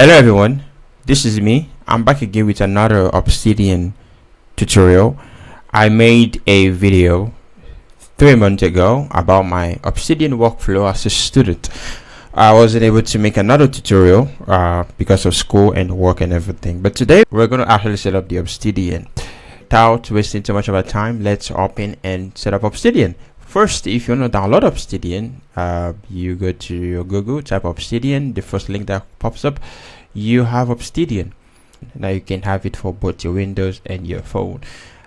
Hello everyone, this is me. I'm back again with another Obsidian tutorial. I made a video 3 months ago about my Obsidian workflow as a student. I wasn't able to make another tutorial because of school and work and everything, but today we're going to actually set up the Obsidian. Without wasting too much of our time, let's open and set up Obsidian. First, if you want to download Obsidian, you go to your Google, type Obsidian, the first link that pops up, you have Obsidian. Now you can have it for both your Windows and your phone.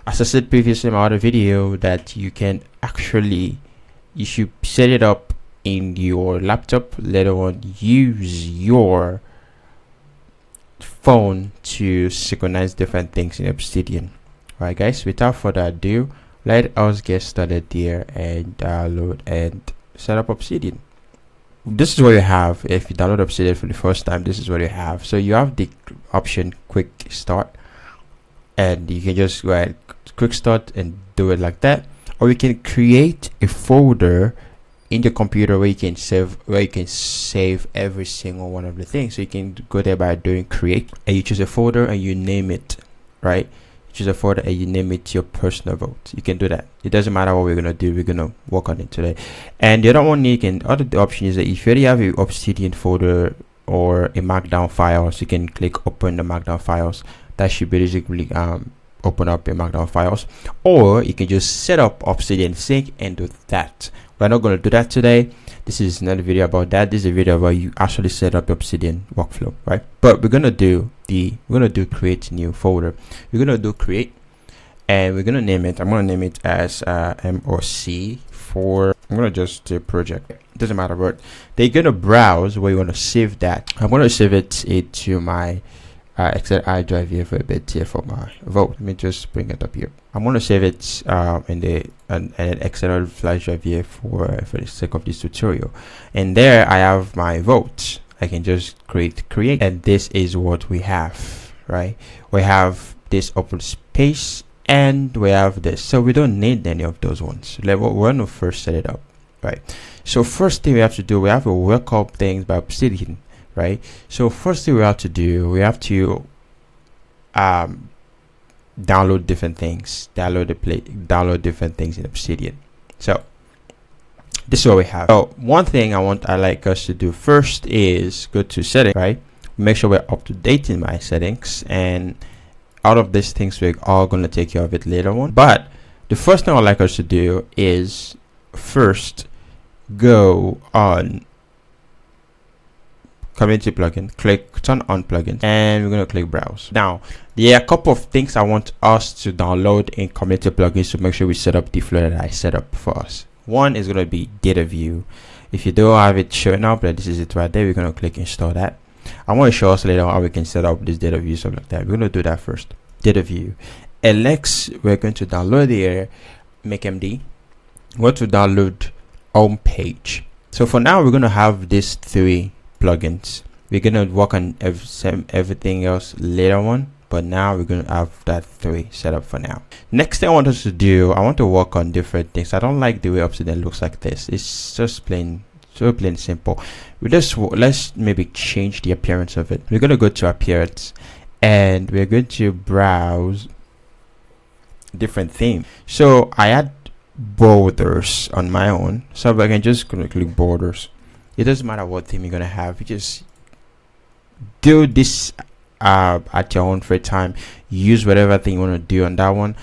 As I said previously in my other video, that you should set it up in your laptop, later on use your phone to synchronize different things in Obsidian. Alright guys, without further ado, let us get started there and download and set up Obsidian. This is what you have. If you download Obsidian for the first time, this is what you have. So you have the option quick start, and you can just go ahead quick start and do it like that, or you can create a folder in your computer where you can save every single one of the things. So you can go there by doing create, and you choose a folder and you name it, right? Choose a folder and you name it your personal vote. You can do that. It doesn't matter what we're gonna do, we're gonna work on it today. And the other one, you can, other option is that if you already have a Obsidian folder or a markdown files, you can click open the markdown files. That should basically open up your markdown files, or you can just set up Obsidian sync and do that. We're not going to do that today. This is not a video about that. This is a video about you actually set up Obsidian workflow, right? But we're gonna do create new folder. We're gonna do create, and we're gonna name it. I'm gonna name it as MOC for. I'm gonna just do project. It doesn't matter what. They're gonna browse where you want to save that. I'm gonna save it to my Excel drive here for a bit here for my vote. Let me just bring it up here. I'm going to save it in the an Excel flash drive here for the sake of this tutorial. And there I have my vote. I can just create, and this is what we have, right? We have this open space and we have this. So we don't need any of those ones. We're going to first set it up, right? So first thing we have to do, we have to work up things by Obsidian. Right, so first thing we have to do, we have to download different things, download different things in Obsidian. So this is what we have. So one thing I like us to do first is go to settings, right? Make sure we're up to date in my settings, and out of these things we're all going to take care of it later on. But the first thing I like us to do is first go on community plugin, click turn on plugins, and we're going to click browse. Now there are a couple of things I want us to download in community plugins to make sure we set up the flow that I set up for us. One is going to be dataview. If you don't have it showing up, this is it right there. We're going to click install that. I want to show us later on how we can set up this dataview, stuff like that. We're going to do that first. Dataview, and next we're going to download here make MD. We're going to download home page. So for now we're going to have these three plugins. We're gonna work on everything else later on, but now we're gonna have that three set up for now. Next thing I want us to do, I want to work on different things. I don't like the way Obsidian looks like this. It's just plain simple. Let's maybe change the appearance of it. We're gonna go to appearance, and we're going to browse different theme. So I had borders on my own, so I can just gonna click borders. It doesn't matter what theme you're gonna have. You just do this at your own free time. Use whatever thing you want to do on that one.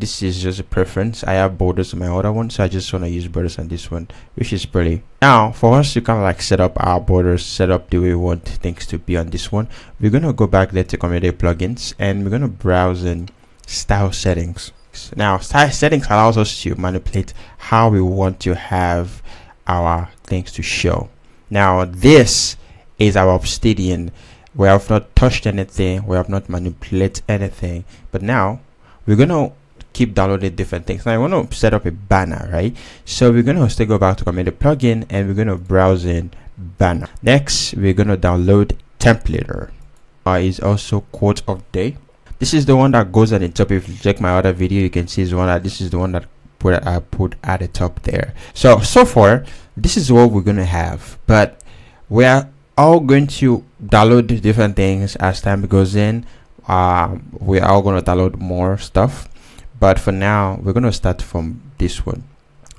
This is just a preference. I have borders on my other one, so I just want to use borders on this one, which is pretty. Now for us to kind of like set up our borders, set up the way we want things to be on this one, we're gonna go back there to community plugins, and we're gonna browse in style settings. Now style settings allows us to manipulate how we want to have our things to show. Now this is our Obsidian. We have not touched anything, we have not manipulated anything, but now we're gonna keep downloading different things. Now I want to set up a banner, right? So we're gonna still go back to community plugin, and we're gonna browse in banner. Next we're gonna download templater. Is also quote of day. This is the one that goes at the top. If you check my other video, you can see this is the one that I put at the top there. So far this is what we're gonna have, but we are all going to download different things as time goes in. We are all going to download more stuff, but for now we're going to start from this one.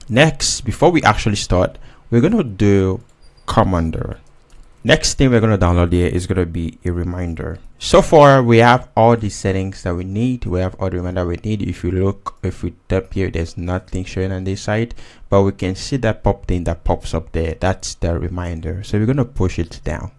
Next, before we actually start, we're going to do commander. Next thing we're going to download here is going to be a reminder. So far we have all the settings that we need. We have all the reminder we need. If we tap here, there's nothing showing on this side, but we can see that pop thing that pops up there. That's the reminder. So we're going to push it down.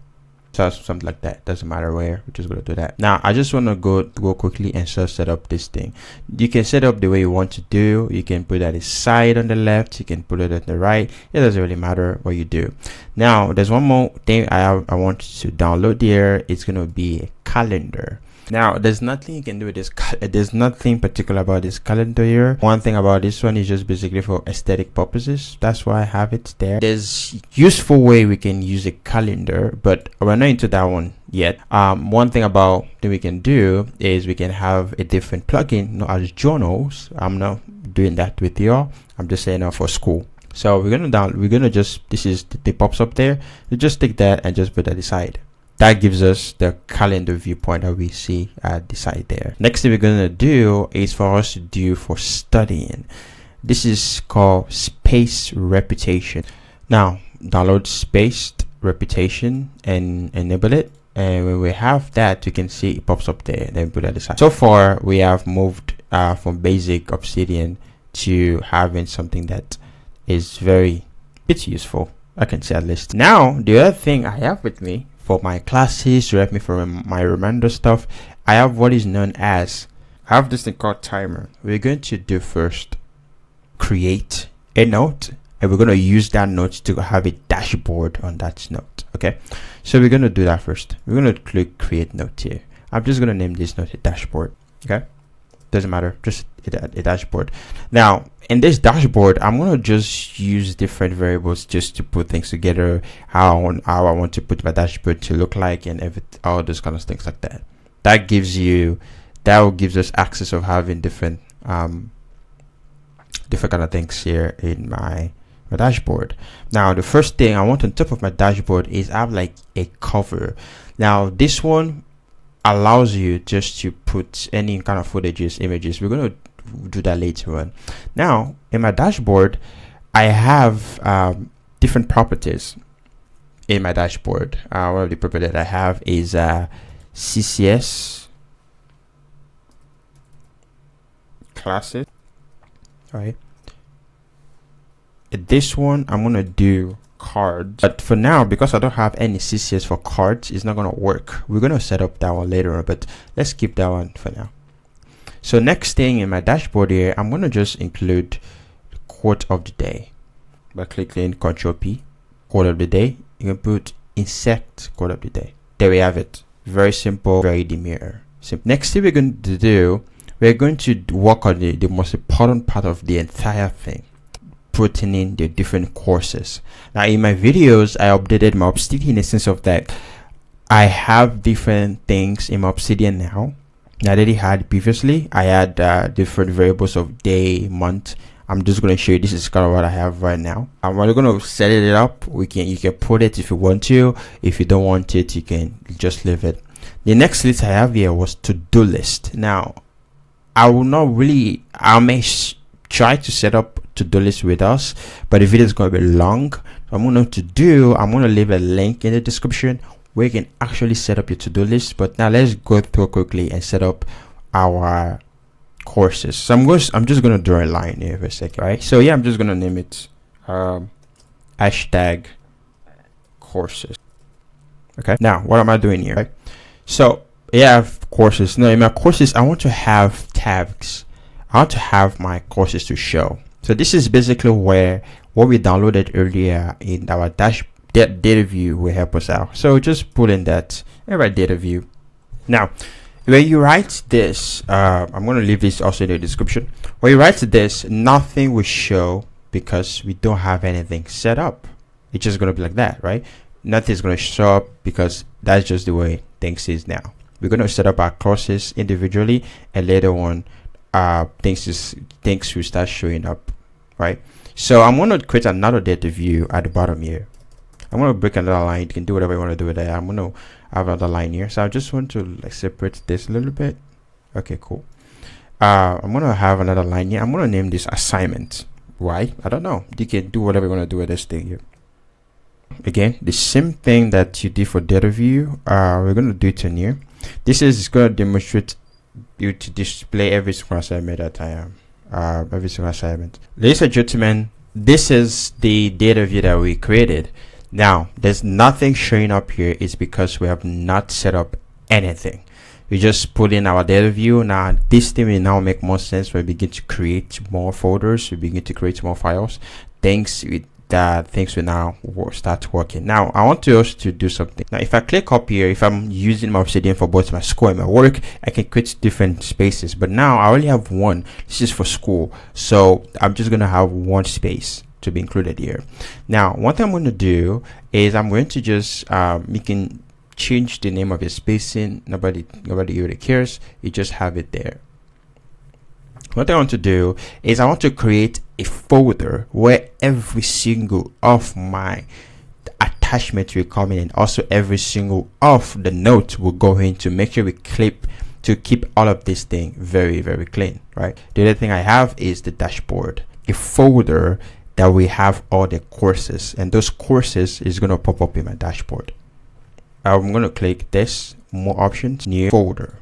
So something like that, doesn't matter where, we're just going to do that. Now I just want to go quickly and just set up this thing. You can set up the way you want to do. You can put that aside on the left, you can put it on the right. It doesn't really matter what you do. Now there's one more thing I want to download here. It's going to be a calendar. Now there's nothing you can do with this. There's nothing particular about this calendar here. One thing about this one is just basically for aesthetic purposes. That's why I have it there. There's useful way we can use a calendar, but we're not into that one yet. One thing about that we can do is we can have a different plugin as journals. I'm not doing that with y'all. I'm just saying for school. So we're gonna just, this is the pops up there. You just take that and just put that aside. That gives us the calendar viewpoint that we see at the side there. Next thing we're going to do is for us to do for studying. This is called Spaced Reputation. Now download Spaced Reputation and enable it. And when we have that, you can see it pops up there. Then put that aside. So far we have moved from basic Obsidian to having something that is very useful, I can say at least. Now the other thing I have with me for my classes to help me for my reminder stuff, I have what is known as, I have this thing called timer. We're going to do first create a note, and we're going to use that note to have a dashboard on that note. Okay, so we're going to do that first. We're going to click create note here. I'm just going to name this note a dashboard. Okay, doesn't matter, just a dashboard. Now in this dashboard, I'm going to just use different variables just to put things together, how I want to put my dashboard to look like, and all those kind of things like that. That gives us access of having different kind of things here in my dashboard. Now the first thing I want on top of my dashboard is I have like a cover. Now this one allows you just to put any kind of footages, images. We're going to do that later on. Now in my dashboard, I have different properties in my dashboard. One of the properties that I have is CSS classes. All right, this one I'm gonna do cards, but for now, because I don't have any CSS for cards, it's not gonna work. We're gonna set up that one later on, but let's keep that one for now. So next thing in my dashboard here, I'm gonna just include the quote of the day by clicking Ctrl P, quote of the day. You can put insert quote of the day. There we have it. Very simple, very demure. Next thing we're going to do, we're going to work on the most important part of the entire thing, putting in the different courses. Now in my videos, I updated my Obsidian in the sense of that I have different things in my Obsidian now that I already had previously. I had different variables of day, month. I'm just going to show you, this is kind of what I have right now. And we're going to set it up. You can put it if you want to. If you don't want it, you can just leave it. The next list I have here was to-do list. Now I may try to set up to-do list with us, but the video is going to be long. I'm going to leave a link in the description where you can actually set up your to-do list. But now let's go through quickly and set up our courses. So I'm just going to draw a line here for a second, right? So yeah, I'm just going to name it hashtag courses. Okay, now what am I doing here, right? So yeah, I have courses. Now in my courses, I want to have tags. I want to have my courses to show. So this is basically where what we downloaded earlier in our data view will help us out. So just put in that and write data view. Now when you write this, I'm going to leave this also in the description. When you write this, nothing will show because we don't have anything set up. It's just going to be like that, right? Nothing's going to show up because that's just the way things is now. We're going to set up our courses individually, and later on things will start showing up, right? So I'm going to create another data view at the bottom here. I'm going to break another line. You can do whatever you want to do with that. I'm going to have another line here. So I just want to like separate this a little bit. Okay, cool. I'm going to have another line here. I'm going to name this assignment. Why? I don't know. You can do whatever you want to do with this thing here. Again, the same thing that you did for dataview, we're going to do it in here. This is going to demonstrate you to display every single assignment that I am. Every single assignment. Ladies and gentlemen, this is the dataview that we created. Now, there's nothing showing up here. It's because we have not set up anything. We just put in our dataview. Now, this thing will now make more sense when we begin to create more folders. We begin to create more files. Things will now start working. Now I want to also do something. Now if I click up here, if I'm using my Obsidian for both my school and my work, I can create different spaces, but now I only have one. This is for school, so I'm just going to have one space to be included here. Now what I'm going to do is I'm going to just you can change the name of your spacing. Nobody really cares. You just have it there. What I want to do is I want to create a folder where every single of my attachments will come in, and also every single of the notes will go in to make sure we keep all of this thing very, very clean, right? The other thing I have is the dashboard, a folder that we have all the courses, and those courses is going to pop up in my dashboard. I'm going to click this, more options, new folder,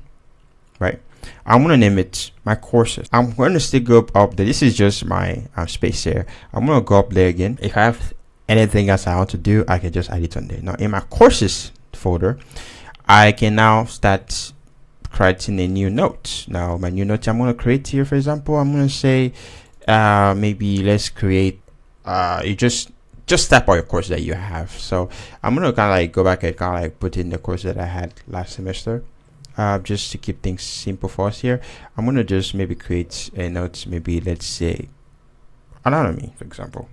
right? I'm going to name it my courses. I'm going to still go up there. This is just my space here. I'm going to go up there again. If I have anything else I want to do, I can just add it on there. Now in my courses folder, I can now start creating a new note. Now my new note I'm going to create here, for example, I'm going to say maybe let's create you just type all your courses that you have. So I'm going to kind of like go back and kind of like put in the course that I had last semester. Just to keep things simple for us here, I'm going to just maybe create a note, maybe let's say anatomy, for example.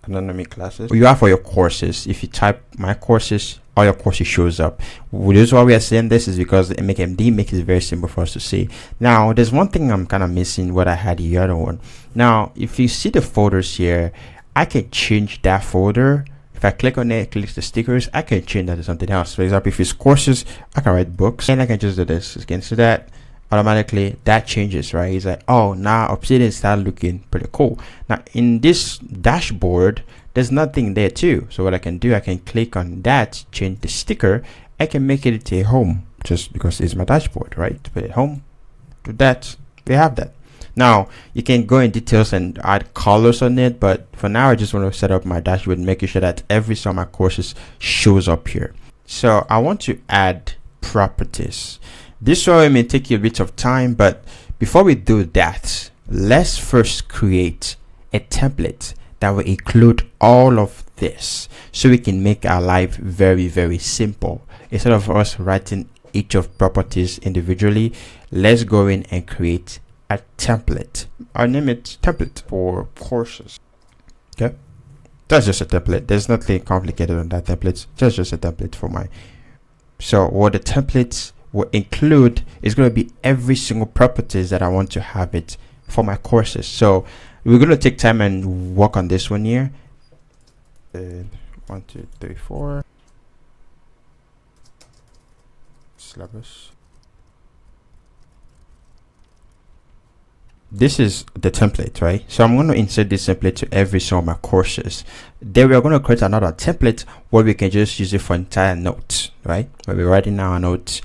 Anatomy classes. You have for your courses. If you type my courses, all your courses shows up. The reason why we are saying this is because MakeMD makes it very simple for us to see. Now, there's one thing I'm kind of missing what I had the other one. Now, if you see the folders here, I can change that folder. If I click on it, click the stickers, I can change that to something else. For example, if it's courses, I can write books, and I can just do this. You can see that automatically that changes, right? It's like, oh, now Obsidian started looking pretty cool. Now in this dashboard, there's nothing there too. So what I can do, I can click on that, change the sticker. I can make it a home just because it's my dashboard, right? To put it home, do that. We have that. Now you can go in details and add colors on it, but for now I just want to set up my dashboard, making sure that every some of my courses shows up here. So I want to add properties. This one may take you a bit of time, but before we do that, let's first create a template that will include all of this, so we can make our life very, very simple. Instead of us writing each of properties individually, let's go in and create a template. I'll name it template for courses. Okay, that's just a template. There's nothing complicated on that template. Just a template for my. So what the templates will include is going to be every single properties that I want to have it for my courses. So we're going to take time and work on this one here. 1, 2, 3, 4 syllabus. This is the template, right? So I'm going to insert this template to every single of my courses. Then we are going to create another template where we can just use it for entire notes, right? When we're writing our notes,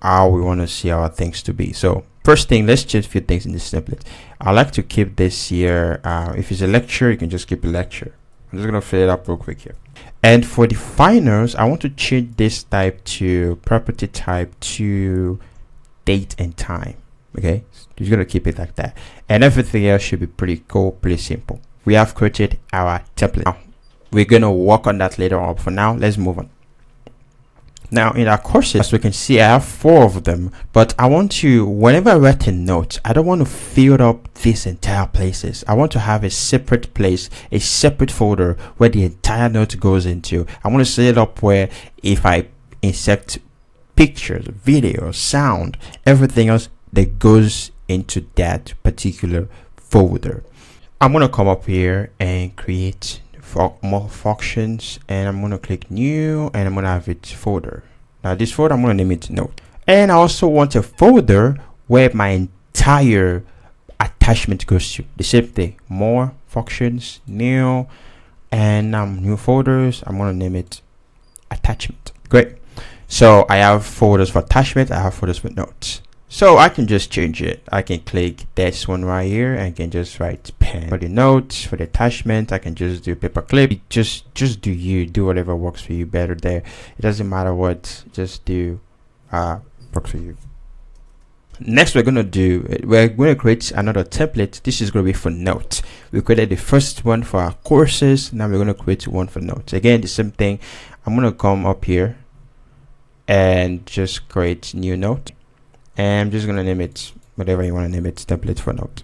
how we want to see our things to be. So first thing, let's change a few things in this template. I like to keep this here. If it's a lecture, you can just keep a lecture. I'm just going to fill it up real quick here. And for the finals, I want to change this type to property type to date and time. Okay, so you're going to keep it like that, and everything else should be pretty cool, pretty simple. We have created our template. Now we're going to work on that later on. For now, let's move on. Now in our courses, as we can see, I have 4 of them, but I want to, whenever I write a note, I don't want to fill up these entire places. I want to have a separate place, a separate folder where the entire note goes into. I want to set it up where if I insert pictures, video, sound, everything else that goes into that particular folder. I'm going to come up here and create more functions, and I'm going to click new, and I'm going to have it folder. Now this folder, I'm going to name it note. And I also want a folder where my entire attachment goes to. The same thing, more functions, new, and new folders. I'm going to name it attachment. Great. So I have folders for attachment, I have folders for notes. So I can just change it. I can click this one right here and can just write pen for the notes. For the attachment, I can just do paperclip. Just do whatever works for you better there. It doesn't matter what, just do works for you. Next, we're going to create another template. This is going to be for notes. We created the first one for our courses. Now we're going to create one for notes. Again, the same thing. I'm going to come up here and just create new note. And I'm just going to name it whatever you want to name it, template for note.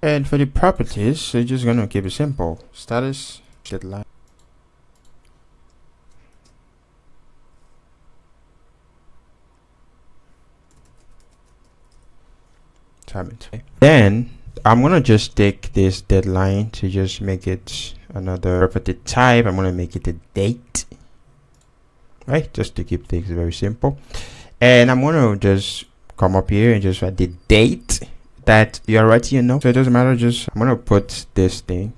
And for the properties, we're just going to keep it simple. Status, deadline. Then I'm going to just take this deadline to just make it another property type. I'm going to make it a date, right? Just to keep things very simple. And I'm going to just come up here and just write the date that you are writing your note. So it doesn't matter, just I'm going to put this thing.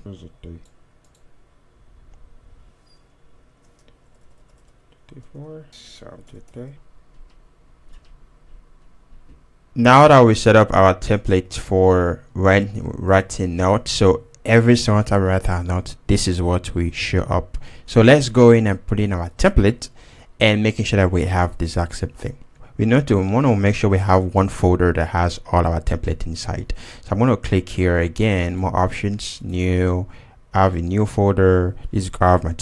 Now that we set up our template for writing notes, so every single time we write our note, this is what we show up. So let's go in and put in our template and making sure that we have the exact same thing. We want to make sure we have one folder that has all our template inside. So I'm going to click here again, more options, new, I have a new folder. This is my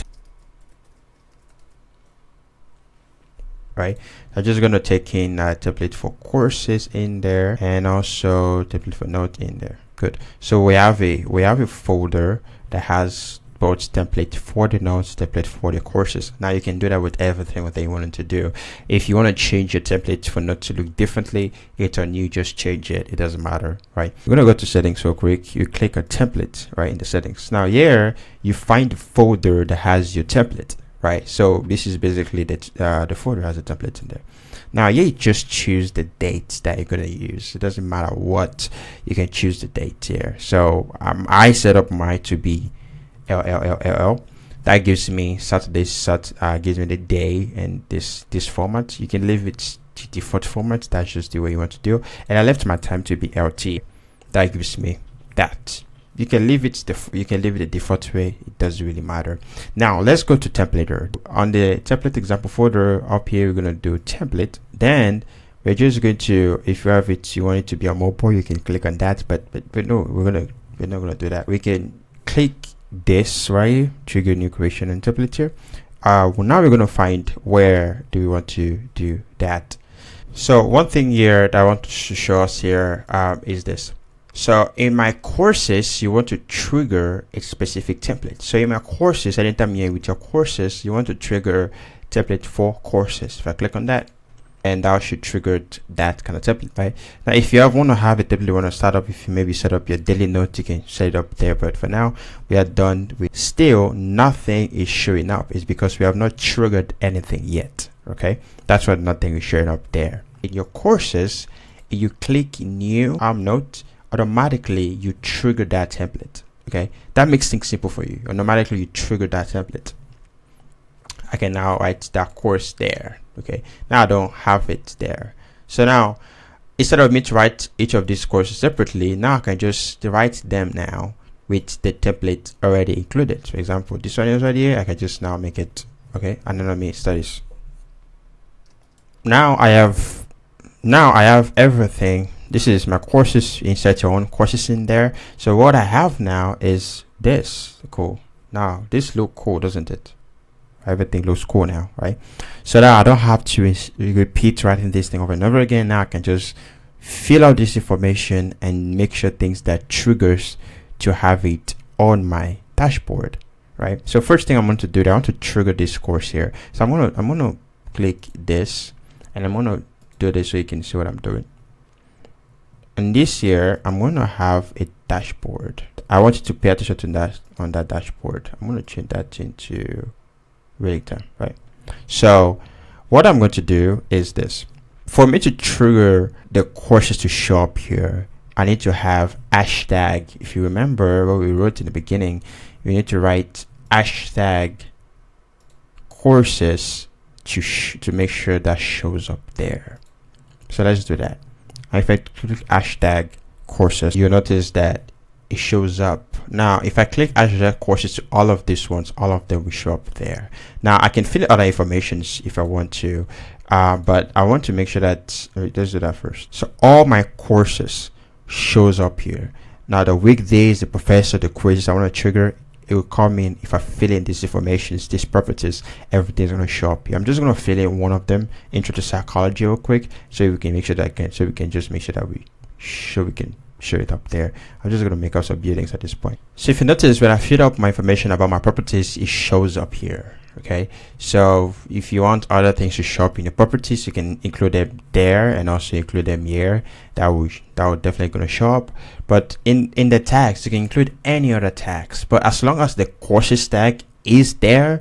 right. I'm just going to take in a template for courses in there, and also template for note in there. Good. So we have a folder that has both template for the notes, template for the courses. Now you can do that with everything that you wanted to do. If you want to change your template for notes to look differently, it's on you, just change it. It doesn't matter, right? We're going to go to settings real quick. You click on template right in the settings. Now here you find the folder that has your template. Right, so this is basically the folder has a template in there. Now you just choose the date that you're gonna use. It doesn't matter what, you can choose the date here. So I set up mine to be LLLL. That gives me Saturday, gives me the day and this format. You can leave it to default format. That's just the way you want to do. And I left my time to be LT. That gives me that. You can leave it the default way. It doesn't really matter. Now let's go to templater. On the template example folder up here, we're going to do template. Then we're just going to, if you have it, you want it to be a mobile, you can click on that. But no, we're not gonna do that. We can click this right here, trigger new creation and template here. Well, now we're gonna find where do we want to do that. So one thing here that I want to show us here is this. So in my courses, you want to trigger a specific template. So in my courses, anytime you're with your courses, you want to trigger template for courses. If I click on that, and that should trigger that kind of template, right? Now, if you want to have a template you want to start up, if you maybe set up your daily note, you can set it up there. But for now, we are done with. Still, nothing is showing up. It's because we have not triggered anything yet. Okay, that's why nothing is showing up there. In your courses, you click new note. Automatically you trigger that template. Okay, that makes things simple for you. Automatically you trigger that template. I can now write that course there. Okay, now I don't have it there. So now instead of me to write each of these courses separately, now I can just write them now with the template already included. For example, this one is right here. I can just now make it okay, anatomy studies. Now I have everything. This is my courses. Insert your own courses in there. So what I have now is this. Cool. Now this looks cool, doesn't it? Everything looks cool now, right? So that I don't have to repeat writing this thing over and over again. Now I can just fill out this information and make sure things that triggers to have it on my dashboard, right? So first thing I'm going to do, I want to trigger this course here. So I'm gonna click this, and I'm gonna do this so you can see what I'm doing. And this here, I'm going to have a dashboard. I want you to pay attention to that on that dashboard. I'm going to change that into real time, right? So what I'm going to do is this. For me to trigger the courses to show up here, I need to have hashtag. If you remember what we wrote in the beginning, you need to write hashtag courses to make sure that shows up there. So let's do that. If I click hashtag courses, you'll notice that it shows up. Now if I click hashtag courses to all of these ones, all of them will show up there. Now I can fill other informations if I want to, but I want to make sure that let's do that first. So all my courses shows up here. Now the weekdays, the professor, the quizzes, I want to trigger, it will come in. If I fill in these informations, these properties, everything's going to show up here. I'm just going to fill in one of them, intro to psychology, real quick, so we can make sure that we can just make sure that we can show it up there. I'm just going to make up some buildings at this point. So if you notice, when I fill up my information about my properties, it shows up here. Okay, so if you want other things to show up in your properties, you can include them there and also include them here. That will definitely going to show up. But in the tags, you can include any other tags, but as long as the courses tag is there,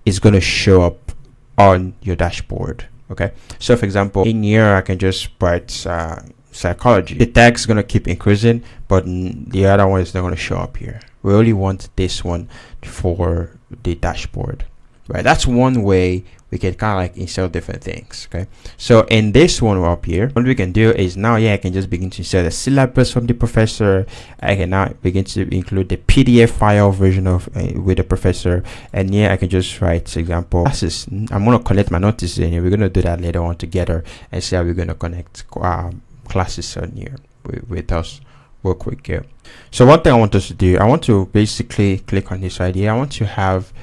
it's going to show up on your dashboard. Okay, so for example, in here I can just write psychology. The tag's going to keep increasing, but the other one is not going to show up here. We only want this one for the dashboard. Right, that's one way we can kind of like insert different things. Okay, so in this one up here, what we can do is now, I can just begin to insert the syllabus from the professor. I can now begin to include the PDF file version of with the professor, and I can just write, for example, classes. I'm going to connect my notices in here. We're going to do that later on together and see how we're going to connect classes on here with us real quick here. So one thing I want us to do, I want to basically click on this idea. I want to have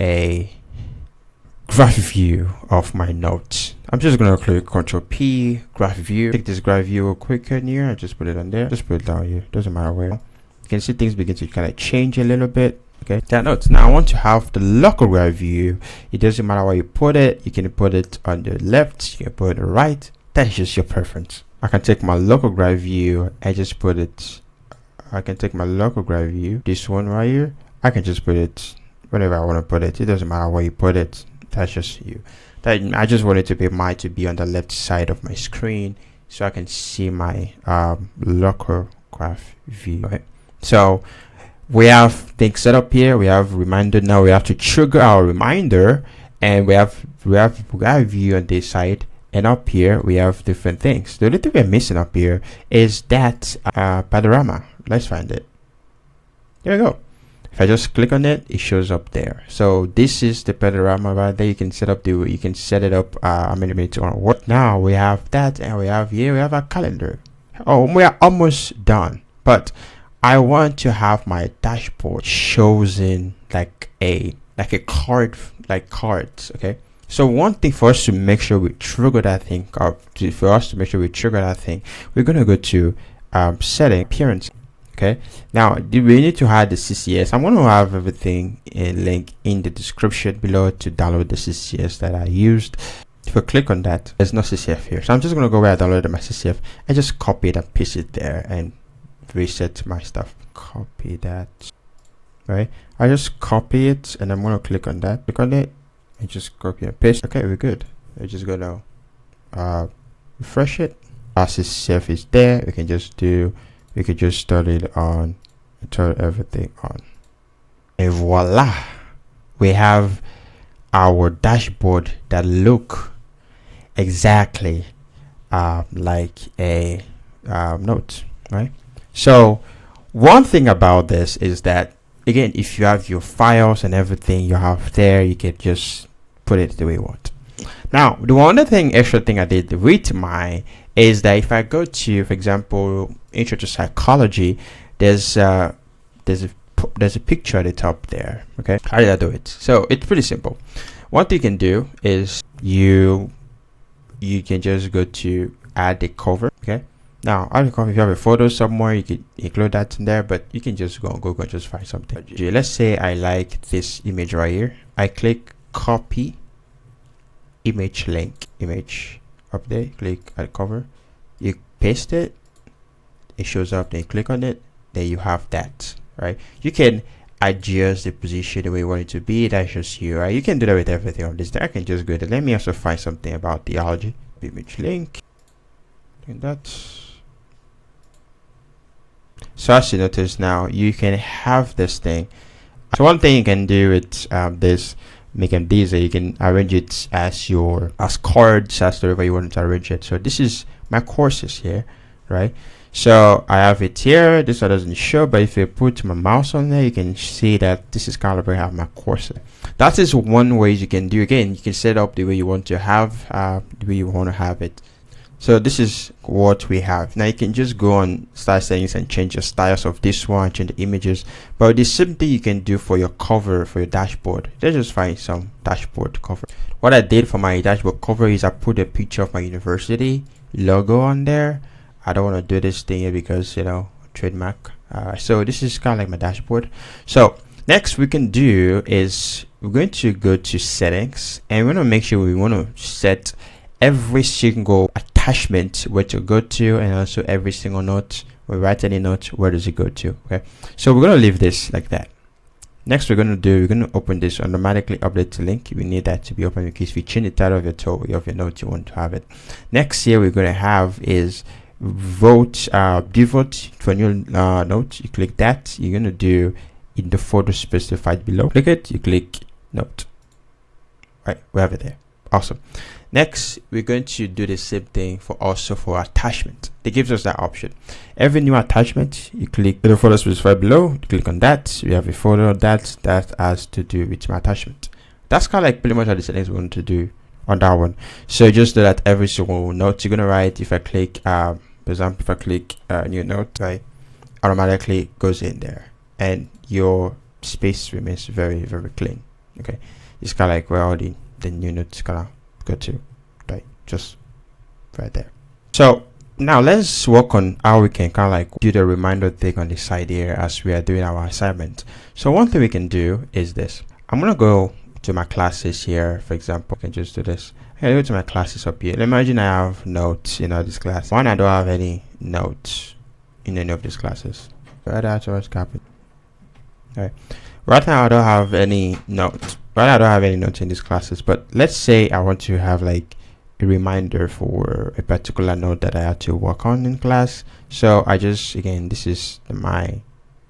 a graph view of my notes. I'm just going to click Ctrl P, graph view. Take this graph view real quick in here. I just put it on there. Just put it down here. Doesn't matter where. You can see things begin to kind of change a little bit. Okay, that notes. Now I want to have the local graph view. It doesn't matter where you put it. You can put it on the left. You can put it on the right. That's just your preference. I can take my local graph view and just put it. I can take my local graph view. This one right here. I can just put it whenever I want to put it. It doesn't matter where you put it. That's just you. I just want it to be on the left side of my screen so I can see my local graph view. Okay, so we have things set up here. We have reminder. Now we have to trigger our reminder, and we have graph view on this side, and up here we have different things. The only thing we're missing up here is that panorama. Let's find it. There we go. If I just click on it, it shows up there. So this is the panorama right there. You can set it up how many minutes on what. Now we have that, and we have our calendar. Oh, we are almost done, but I want to have my dashboard shows in like a card, like cards. Okay, so one thing for us to make sure we trigger that thing, we're gonna go to setting appearance. Okay, now we need to add the CCS. I'm going to have everything link in the description below to download the CCS that I used. If I click on that, there's no CCF here, so I'm just going to go where I downloaded my CCF and just copy it and paste it there and reset my stuff. Copy that. Right, I just copy it and I'm going to click on that, click on it and just copy and paste. Okay, we're good. We're just going to refresh it. Our CCF is there. We could just turn it on, turn everything on, and voila, we have our dashboard that look exactly like a note, right? So one thing about this is that, again, if you have your files and everything you have there, you can just put it the way you want. Now, the one extra thing I did with my is that if I go to, for example, intro to psychology, there's a picture at the top there. Okay, how did I do it? So it's pretty simple. What you can do is you can just go to add a cover. Okay, now add a cover. If you have a photo somewhere, you can include that in there, but you can just go on Google and just find something. Let's say I like this image right here. I click copy image link, image up there, click add cover, you paste it, it shows up, then you click on it, then you have that, right? You can adjust the position the way you want it to be. That's just you, right? You can do that with everything on this. I can just go there. Let me also find something about theology. Image link, and that's so. As you notice now, you can have this thing. So one thing you can do with this, make them these, you can arrange it as cards, as whatever you want to arrange it. So this is my courses here, right? So I have it here. This one doesn't show, but if you put my mouse on there, you can see that this is kind of where I have my courses. That is one way you can do. Again, you can set up the way you want to have the way you want to have it. So this is what we have. Now you can just go on style settings and change your styles of this one, change the images. But the same thing you can do for your cover, for your dashboard. Let's just find some dashboard cover. What I did for my dashboard cover is I put a picture of my university logo on there. I don't want to do this thing here because, you know, trademark. So this is kind of like my dashboard. So next we can do is we're going to go to settings, and we're going to make sure we want to set every single attachment where to go to, and also every single note. We write any note, where does it go to? Okay, so we're going to leave this like that. Next we're going to open this, automatically update the link. We need that to be open because if you change the title of your note, you want to have it. Next here we're going to have is default for a new note. You click that. You're going to do in the folder specified below. Click it, you click note. Right, we have it there. Awesome. Next we're going to do the same thing for attachment. It gives us that option. Every new attachment, you click the folder specified below, you click on that. We have a folder that has to do with my attachment. That's kind of like pretty much all the settings we want to do on that one. So just do that every single note you're gonna write. If I click for example, if I click new note, right, automatically goes in there, and your space remains very, very clean. Okay, it's kind of like where all the new notes gonna go to, right, just right there. So now let's work on how we can kind of like do the reminder thing on the side here as we are doing our assignment. So one thing we can do is this. I'm gonna go to my classes here. For example, I can just do this. I go to my classes up here. Imagine I have notes in all these classes. One, I don't have any notes in any of these classes. Right, that's what's happening. Right. Right now I don't have any notes. Right now I don't have any notes in these classes. But let's say I want to have like a reminder for a particular note that I had to work on in class. So I just, again, this is my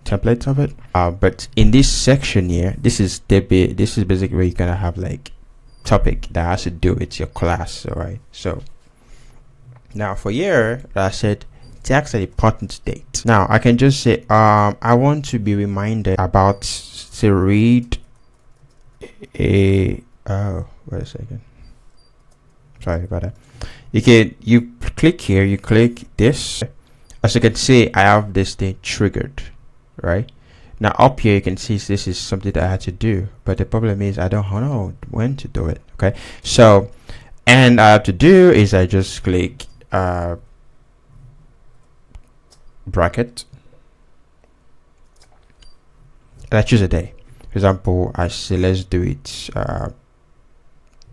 template of it. But in this section here, this is basically where you're gonna have like topic that has to do with your class. All right. So now for here, I said text an important date. Now I can just say I want to be reminded about to read a wait a second, sorry about that. You click here, you click this. As you can see, I have this thing triggered. Right now up here you can see this is something that I had to do, but the problem is I don't know when to do it. Okay, so and I have to do is I just click bracket and I choose a day. For example, I say let's do it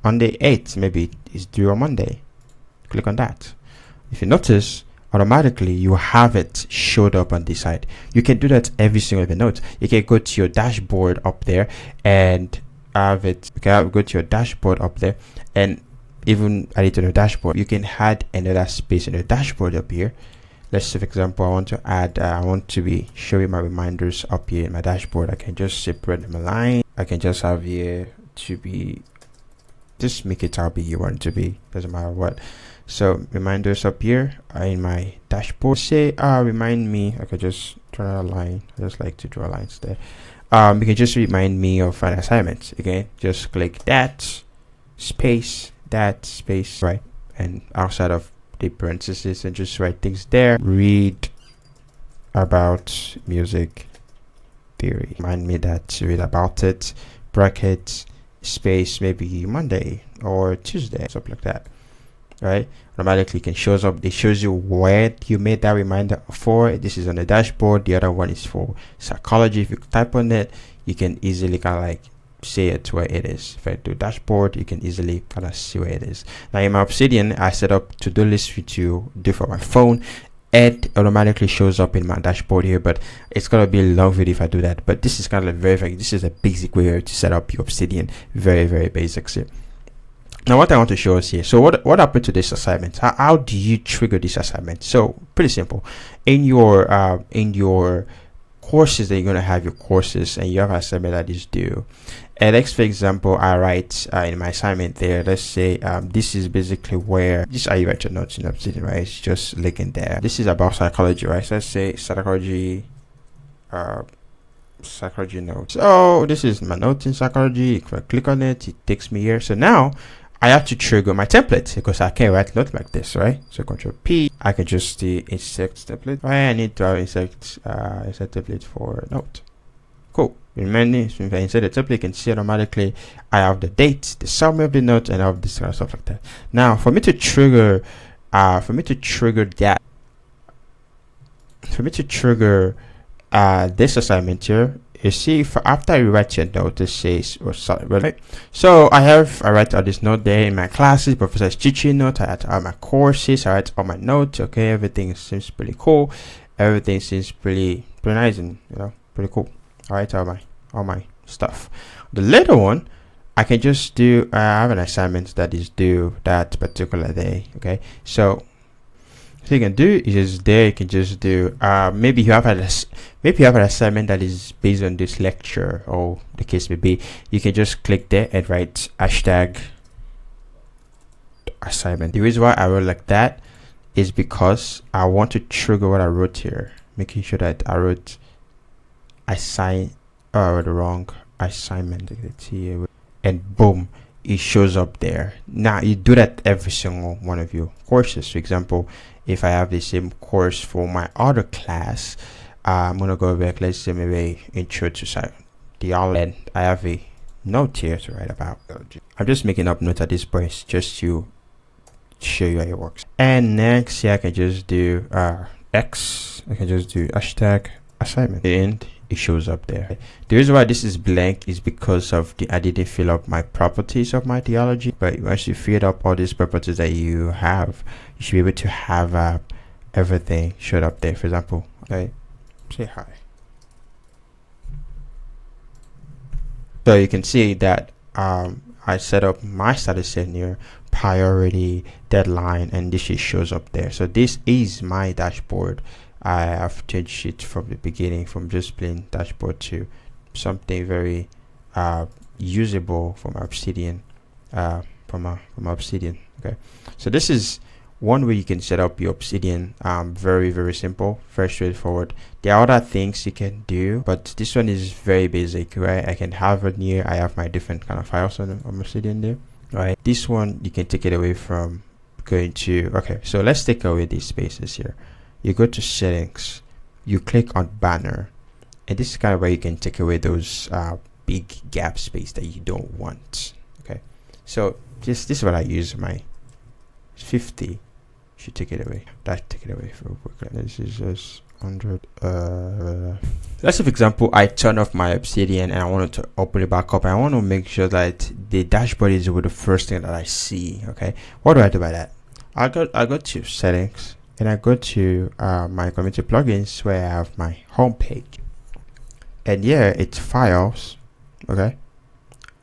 on the 8th. Maybe it's due on Monday. Click on that. If you notice, automatically you have it showed up on this side. You can do that every single note. You can go to your dashboard up there and have it. You can go to your dashboard up there and even add it to the dashboard. You can add another space in the dashboard up here. Let's say, for example, I want to add I want to be showing my reminders up here in my dashboard. I can just separate them a line. I can just have here to be, just make it how big you want it to be, doesn't matter what. So reminders up here in my dashboard. Say remind me. I could just draw a line. I just like to draw lines there. You can just remind me of an assignment. Okay, just click that space, right, and outside of the parentheses, and just write things there. Read about music theory. Remind me that to read about it. Bracket space, maybe Monday or Tuesday, something like that. Right, automatically can shows up. It shows you where you made that reminder for. This is on the dashboard. The other one is for psychology. If you type on it, you can easily kind of like see it where it is. If I do dashboard, you can easily kind of see where it is. Now in my Obsidian, I set up to-do list to do for my phone. It automatically shows up in my dashboard here, but it's gonna be a long video if I do that. But this is kind of this is a basic way to set up your Obsidian. Very basic here. Now what I want to show us here, so what happened to this assignment? How do you trigger this assignment? So pretty simple. In your courses that you're going to have your courses, and you have an assignment that is due, and let's, for example, I write in my assignment there, let's say this is basically where this is how you write your notes in Obsidian, right? It's just linking there. This is about psychology, right? So let's say psychology notes. So this is my notes in psychology. If I click on it, it takes me here. So now I have to trigger my template because I can't write note like this, right? So Control P, I can just insert template. Right, I need to insert template for note. Cool. Remember, if I insert the template, you can see automatically I have the date, the summary of the note, and all of this kind of stuff like that. Now, for me to trigger this assignment here, you see, after you write your note, it says, right? So I write all this note there in my classes, professor's teaching note, I write all my courses, I write all my notes. Okay, everything seems pretty cool, everything seems pretty nice, and pretty cool. I write all my stuff. The later one, I can just do I have an assignment that is due that particular day. Okay, so you can do is just there, you can just do maybe you have an assignment that is based on this lecture, or the case may be. You can just click there and write hashtag assignment. The reason why I wrote like that is because I want to trigger what I wrote here, making sure that I wrote I wrote the wrong assignment here, and boom, it shows up there. Now you do that every single one of your courses. For example, if I have the same course for my other class, I'm gonna go back, let's say maybe intro to theology, and I have a note here to write about theology. I'm just making up notes at this point just to show you how it works. And next here, I can just do I can just do hashtag assignment, and it shows up there. The reason why this is blank is because of I didn't fill up my properties of my theology. But once you fill up all these properties that you have, you should be able to have everything showed up there. For example, okay, say hi. So you can see that I set up my status setting here, priority, deadline, and this shows up there. So this is my dashboard. I have changed it from the beginning, from just plain dashboard to something very usable for my Obsidian, from my Obsidian. Okay, so this is one way you can set up your Obsidian. Very simple, very straightforward. There are other things you can do, but this one is very basic, right? I can have it here. I have my different kind of files on Obsidian there, right? This one you can take it away from going to, okay, so let's take away these spaces here. You go to settings, you click on banner, and this is kind of where you can take away those big gap space that you don't want. Okay, so this is what I use. My 50 should take it away. Take it away real quick. This is just 100. Let's say, for example, I turn off my Obsidian and I wanted to open it back up. I want to make sure that the dashboard is with the first thing that I see. Okay, what do I do by that? I go to settings, and I go to my community plugins where I have my home page, and here it's files. Okay,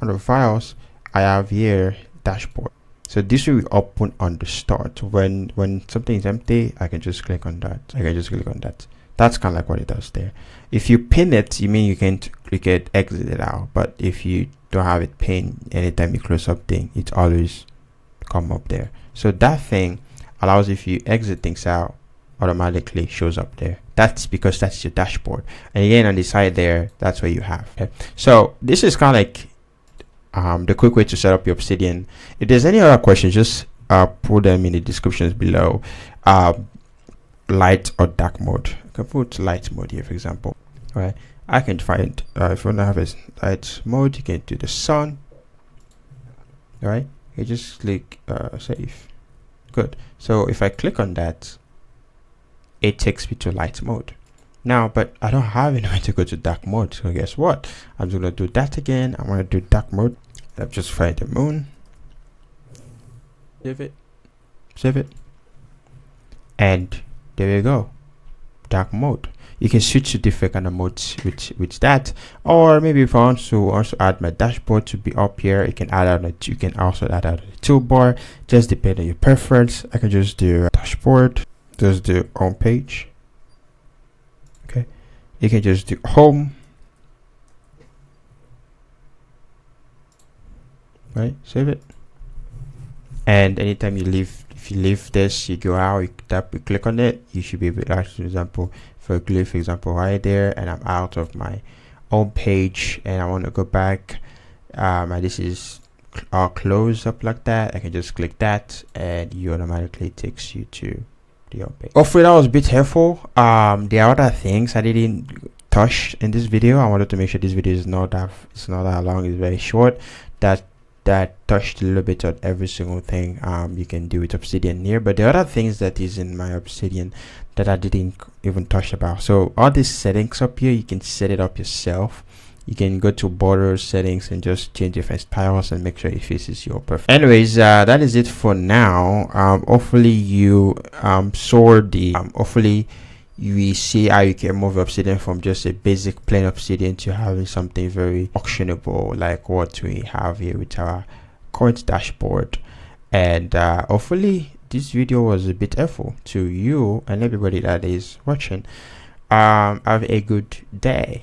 under files I have here dashboard. So this will open on the start. When something is empty, I can just click on that. That's kind of like what it does there. If you pin it, you mean you can exit it out. But if you don't have it pinned, anytime you close something, it always come up there. So that thing allows, if you exit things out, automatically shows up there. That's because that's your dashboard. And again, on the side there, that's what you have. Okay, so this is kind of like the quick way to set up your Obsidian. If there's any other questions, just put them in the descriptions below. Light or dark mode. I can put light mode here, for example. All right, I can find if you want to have a light mode, you can do the sun. All right, you just click save. Good. So if I click on that, it takes me to light mode. now, but I don't have anywhere to go to dark mode. So guess what? I'm just gonna do that again. I'm gonna do dark mode. I'll just find the moon, save it, and there you go, dark mode. You can switch to different kind of modes with that, or maybe if I want to also add my dashboard to be up here, you can also add out the toolbar, just depend on your preference. I can just do dashboard, just do home page. Okay, you can just do home, right? Save it, and anytime you leave, if you leave this, you go out, you click on it, you should be able to, for example, for example right there, and I'm out of my home page and I want to go back, and this is all close up like that. I can just click that and you automatically takes you to the home page. Hopefully that was a bit helpful. There are other things I didn't touch in this video. I wanted to make sure this video is not that long, it's very short, that touched a little bit on every single thing you can do with Obsidian here. But the other things that is in my Obsidian that I didn't even touch about. So all these settings up here, you can set it up yourself. You can go to border settings and just change different styles and make sure it faces your perfect. Anyways, that is it for now. Hopefully you saw the hopefully you see how you can move Obsidian from just a basic plain Obsidian to having something very actionable like what we have here with our current dashboard. And hopefully this video was a bit helpful to you and everybody that is watching. Have a good day.